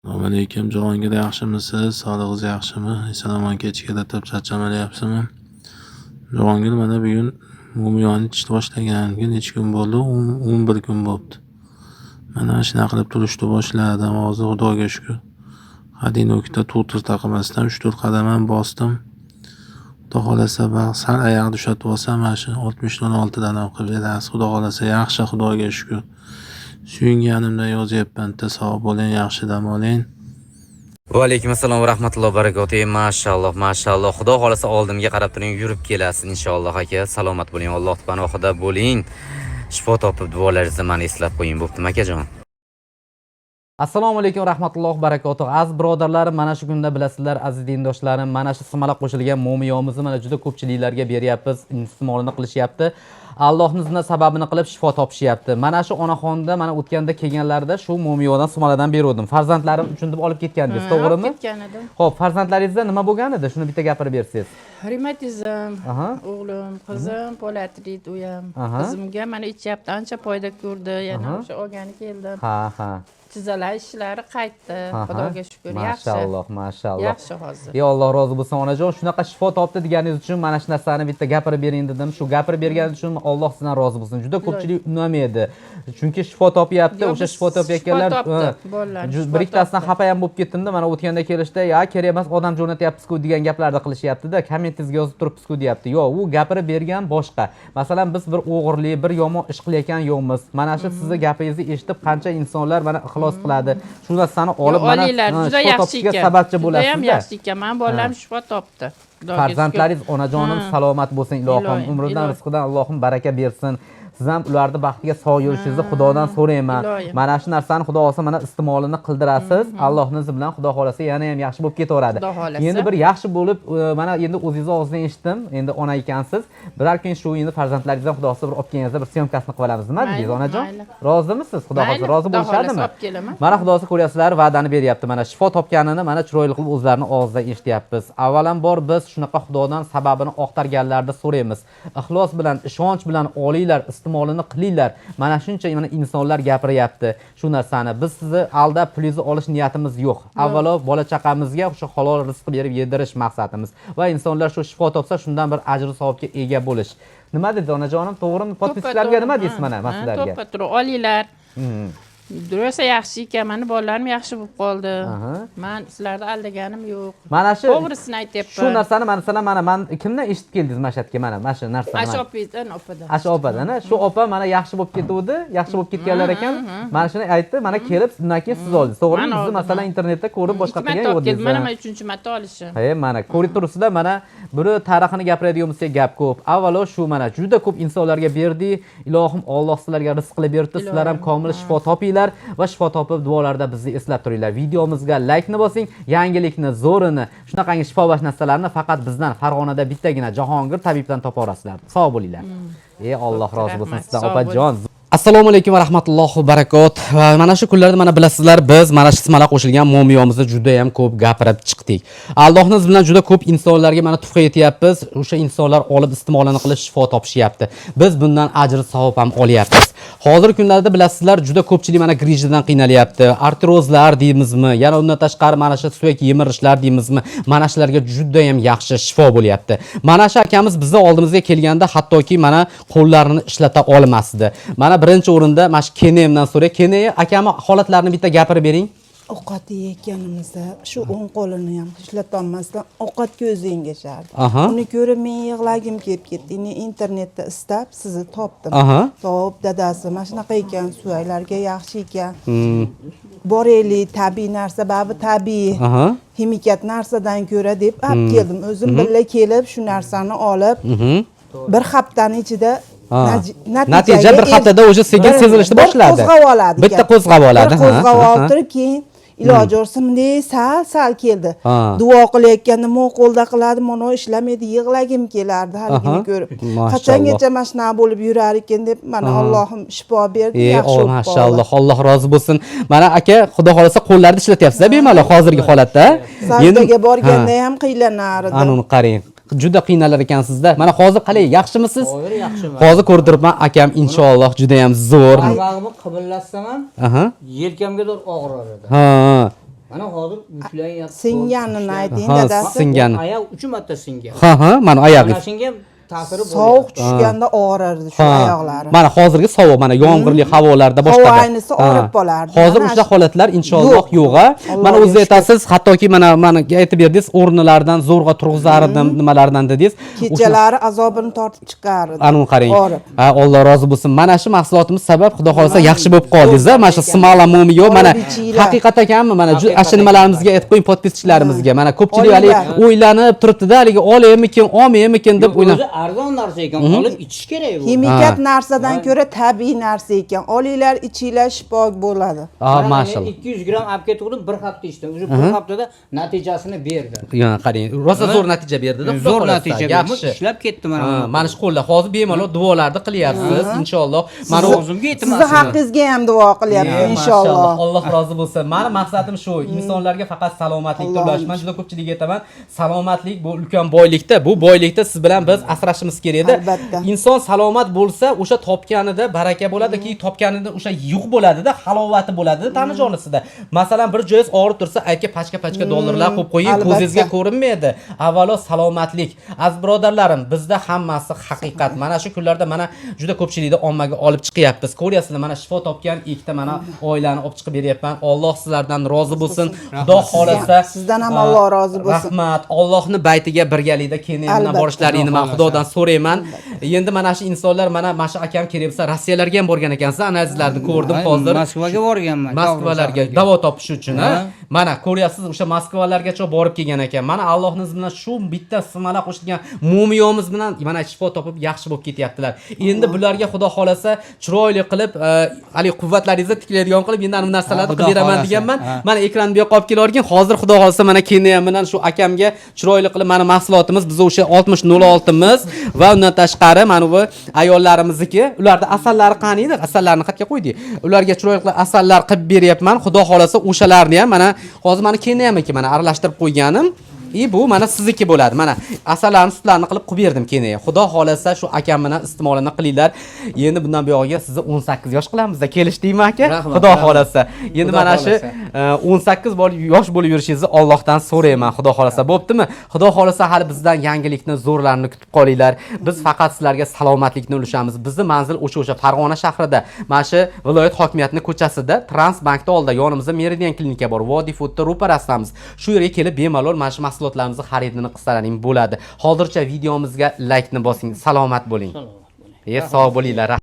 Assalomu alaykum, Jahongir yaxshimisiz? Sog'lig'ingiz yaxshimi? Eson-omon kechga deb charchamalayapsizmi? Jahongir mana bugun mumiyoni tishni boshlaganiga necha kun bo'ldi? 11 kun bo'libdi. Mana shunaqa qilib turishni boshladim. Hozir Xudoga shukr. Hadin o'kta to'tir taqamasdan 3-4 qadam ham bosdim. Xudo xolasa sal oyoqni ushatib olsam, mana shu 66 dan o'qib berasiz. Xudo xolasa yaxshi, Xudoga shukr. Suyunganimdan yozyapman. Sog' bo'ling, yaxshi dam oling. Va alaykum assalom va rahmatullohi va barakatuh. Mashalloh, mashalloh. Xudo xolasa oldimga qarab turing, yurib kelasiz inshaalloh aka. Salomat bo'ling, Alloh panohida bo'ling. Shifo topib duolaringizni meni eslab qo'ying, bo'ptimi akajon? Assalomu alaykum va rahmatullohi va barakatuh. Az birodarlarim, mana shu kunda bilasizlar, aziz dindoshlarim, mana shu simala qo'shilgan mo'miyomizni mana juda ko'pchiliklarga beryapmiz, iste'molini qilishyapti. Allohning izni sababini qilib shifo topishyapti. Mana shu onaxonda mana o'tganda kelganlarida shu mo'miyodan simaladan berdim. Farzandlarim uchun deb olib ketgandingiz, to'g'rimi? Olib ketgan edim. Xo'p, farzandlaringizda nima bo'lgan edi? Shuni bitta gapirib bersangiz. Revmatizm, o'g'lim, qizim polatrit u ham. Qizimga mana ichyapti, ancha foyda ko'rdi. Yana o'sha olgani keldim. Ha. Chizalar ishlari qaytdi. Xudoga shukr, yaxshi. Mashalloh, mashalloh. Yaxshi hozir. Ey Alloh rozi bo'lsin onajon, shunaqa shifo topdi deganingiz uchun mana shu narsani bitta gapirib bering dedim. Shu gapirib berganingiz uchun Alloh sizdan rozi bo'lsin. Juda ko'pchilik unamaydi. Chunki shifo topyapti, o'sha shifo topayotganlar bir ikkitasidan xafa ham bo'lib ketdimda, mana o'tganda kelishda, "Ya, kerak emas, odam jo'natyapsiz-ku" degan gaplarni qilishyapti-da, kommentingizga yozib turibsiz-ku deyapti. Yo'q, u gapirib bergan boshqa. Masalan, biz bir o'g'irlik, bir yomon ish qilayotgan yo'qmiz. Mana shu sizning gapingizni eshitib qancha insonlar mana ixlos qiladi. Shu narsani olib mana juda yaxshi ekan. sababchi bo'lasiz. Juda ham yaxshi ekan. Men bolalarim shifo topdi. Farzandlaringiz onajonim salomat bo'lsin, ilohim. Umridan, rizqidan Allohim baraka bersin. Siz ham ularni baxtiga sog' yurishingizni Xudodan so'rayman. Mana shu narsani Xudo olsa mana iste'molini qildirasiz. Allohning izi bilan Xudo xolasa yana ham yaxshi bo'lib ketaveradi. Endi bir yaxshi bo'lib, mana endi o'zingiz og'zidan eshitdim. Endi ona ekansiz. Birar kun shu endi farzandlaringizdan Xudo olsa bir olib kelingizda bir syomkasini qilib olamiz. Nima dedingiz onajon? Rozimisiz? Xudo xolasa rozi bo'lishadimi? Mana Xudo olsa ko'ryapsizlar, va'dani beryapti. Mana shifo topganini mana chiroyli qilib o'zlarining og'zidan eshityapmiz. Avvalambor biz shunaqa Xudodan sababini oqtarganlarni so'raymiz. Ixlos bilan, ishonch bilan olinglar, iste'molini qilinglar. Mana shuncha mana insonlar gapiryapti shu narsani. Biz sizni aldab pulingizni olish niyatimiz yo'q. Avvalo bola chaqamizga o'sha halol rizq berib yedirish maqsadimiz va insonlar shu shifo topsa shundan bir ajr savobga ega bo'lish. Nima dedi onajonim? To'g'rimi? Podpischilarga nima deysiz mana maslarga? To'ppa turib olinglar. Rosa yaxshi ekan, meni bolalarim yaxshi bo'lib qoldi. Men sizlarni aldaganim yo'q. Mana shu to'g'risini aytyapman. Shu narsani masalan men kimdan eshitib keldingiz Mashhadga mana shu narsani? Ashu opadan, opadan. Ashu opadan, shu opa mana yaxshi bo'lib ketuvdi, yaxshi bo'lib ketganlar ekan. Mana shuni aytdi, mana kelib undan keyin siz oldingiz. To'g'rimi? Sizni masalan internetda ko'rib boshqa qilgan yo'qdingiz. Mana 3-chi marta olishim. Mana ko'rib turibsizlar, mana buni tarixini gapiradigan bo'lsak gap ko'p. Avvalo shu mana juda ko'p insonlarga berdi. Ilohim Alloh sizlarga rizq qilib berdi. Sizlar ham komil shifo topinglar va shifo topib duolarda bizni eslab turinglar. Videomizga like ni bosing, yangilikni, zo'rini, shunaqangi shifobaxsh narsalarni faqat bizdan Farg'onada bittagina Jahongir tabibdan topa olasizlar. Sog' bo'linglar. Ey Alloh rozi bo'lsin sizdan opajon. Assalomu alaykum va rahmatullohi va barakatuh. Mana shu kunlarda mana bilasizlar, biz mana shu ismlar qo'shilgan mo'miyomizni juda ham ko'p gapirib chiqdik. Allohning izi bilan juda ko'p insonlarga mana tuhfa etyapmiz. O'sha insonlar olib iste'molini qilib shifo topishyapti. Biz bundan ajr savob ham olyapmiz. Hozirgi kunlarda bilasizlar, juda ko'pchilik mana grijdan qiynalyapti. Artrozlar deymizmi, yana undan tashqari mana shu suyak yemirishlar deymizmi, mana shularga juda ham yaxshi shifo bo'lyapti. Mana shu akamiz bizning oldimizga kelganda hattoki mana qo'llarini ishlata olmasdi. Mana birinchi o'rinda mana shu Keneyimdan so'ray. Keney akami holatlarini bitta gapirib bering. Ovqat yeyotganimizda shu o'ng qo'lini ham ishlatolmasdan ovqatga o'zi engashardi. Uni ko'rib men yig'lagim kelib ketdi. Internetda istab sizni topdim. Topib dadasi mana shunaqa ekan, suyaklarga yaxshi ekan. Boraylik, tabiiy narsa, babi tabiiy. Ximikat narsadan ko'ra deb olib keldim. O'zim birga kelib shu narsani olib bir haftaning ichida natija bir haftada o'zi sekin sezilishni boshladi. Bitta qo'zg'ab oladi. Qo'zg'ab olib keyin iloji bo'lsa bunday sal keldi. Duo qilayotganda mo qo'lda qiladi, mana ishlamaydi, yig'lagim kelardi haligini ko'rib. Qachongacha mashina bo'lib yurar ekan deb mana Allohim shifo berdi, yaxshi bo'ldi. Mashalloh, Alloh rozi bo'lsin. Mana aka, Xudo xolasa qo'llarni ishlatyapsiz-da bemalol hozirgi holatda. Sajdaga borganda ham qiylanar edi. Ana uni qarang. Juda qiynalar ekansizda. Mana hozir qalay, yaxshimisiz? Hozir ko'rib turibman, akam inshaalloh juda ham zo'r. Oyog'imni qimirlatsam ham, yelkamga o'g'rir edi. oyog'im yuklanyapti. Singanini ayting Ha, dadasi. singan. Oyoq 3 marta singan. Ha, mana oyog'ingiz. Mana shunga ta'siri Sovuq tushganda og'rirdi shu oyoqlari. Mana hozirgi sovuq, mana yomg'irli havolarda boshqa. Havo aynisi og'rib qolardi. Hozir Mana o'sha holatlar inshaalloh yo'q. Mana o'zingiz aytasiz, hattoki mana aytib berdingiz, o'rnlardan zo'rg'a turg'izardim, nimalardan dedingiz. Kechalari azobini tortib chiqardi. Anu qarang. Og'rib. Ha, Alloh rozi bo'lsin. Mana shu mahsulotimiz sabab Xudo xolasa yaxshi bo'lib qoldingiz. Mana shu Smala Momiyo mana haqiqat ekanmi? Mana shu nimalarimizga aytib qo'ying podpischilarimizga. Mana ko'pchilik hali o'ylanib turibdi-da, haligi olaymikin, olmaymikin deb o'ylab. arzon narsa ekan, olib ichish kerak bu. Ximikat narsadan ko'ra tabiiy narsa ekan. Olinglar, ichinglar shifo bo'ladi. Ha, mashallah. 200 gram olib ketdim, bir hafta ichdim. O'sha bir haftada natijasini berdi. Yana qarang, rosa zo'r natija berdi-da. Zo'r natija berdi. Ishlab ketdi mana. Mana shu qo'llar hozir bemalol duolarni qilyapsiz, inshaalloh. Mana o'zimga yetmas. Sizni haqqingizga ham duo qilyapmiz inshaalloh. Alloh rozi bo'lsin. Meni maqsadim shu, insonlarga faqat salomatlikni ulash. Men juda ko'pchilikga aytaman, salomatlik bu ulkan boylikda. Bu boylikda siz bilan biz asrashimiz kerak edi. Albatta. Inson salomat bo'lsa, o'sha topganida baraka bo'ladi-ki, topganida o'sha yug' bo'ladi-da, halovati bo'ladi-da tana jonisida. Masalan, bir joyingiz og'rib tursa, aka pachka dollarlar qo'yib qo'ying, ko'zingizga ko'rinmaydi. Avvalo salomatlik. Aziz birodarlarim, bizda hammasi haqiqat. Mana shu kunlarda mana juda ko'pchilikni ommaga olib chiqyapmiz. Ko'ryapsizlar, mana shifo topgan ikkita mana oilani olib chiqib beryapman. Alloh sizlardan rozi bo'lsin. Xudo xolasa Sizdan ham Alloh rozi bo'lsin. Rahmat. Allohning baytiga birgalikda keyin borishlaringni men Xudodan so'rayman. Endi mana shu insonlar mana shu akam kerak bo'lsa Rossiyalarga ham borgan ekansiz, analizlarni ko'rdim hozir. Moskvaga borganman. Moskvalarga davo topish uchun, mana ko'ryapsiz, o'sha Moskvalargacha borib kelgan ekan. Mana Allohning izi bilan shu bitta simala qo'shilgan mumiyomiz bilan mana shifo topib yaxshi bo'lib ketyaptilar. Endi bularga Xudo xolasa chiroyli qilib, hali quvvatlaringizni tiklaydigan qilib, endi bu narsalarni qilib beraman deganman. Mana ekran bu yoqqa olib kelorgan. Hozir Xudo xolasa mana keyin ham bilan shu akamga chiroyli qilib mana mahsulotimiz biz o'sha 6006miz va undan tashqari mana bu ayollarimizniki, ularda asallari qani edi? Asallarni qayerga qo'ydik? Ularga chiroyli qilib asallar qilib beryapman. Xudo xolasa o'shalarni ham mana hozir mana keyin ham mana aralashtirib qo'yganim. Bu mana sizniki bo'ladi. Mana asallarni sutlarni qilib berdim keyin. Xudo xolasa shu akam bilan iste'molini qilinglar. Endi bundan buyog'iga sizni 18 yosh qilamiz-da, kelishdikmi aka? Xudo xolasa. Endi mana shu 18 yosh bo'lib yurishingizni Allohdan so'rayman, Xudo xolasa. Bo'ptimi? Xudo xolasa hali bizdan yangilikni, zo'rlarni kutib qolinglar. Biz faqat sizlarga salomatlikni ulashamiz. Bizning manzil o'sha Farg'ona shahrida, mana shu viloyat hokimiyatining ko'chasida, Transbankda oldida yonimizda Meridian klinika bor. Vodiy Foodda ro'parasamiz. Shu yerga kelib bemalol mana shu mahsulotlarimizni xaridini qilsalaring bo'ladi. Hozircha videomizga like ni bosing. Salomat bo'ling. Sog' bo'linglar.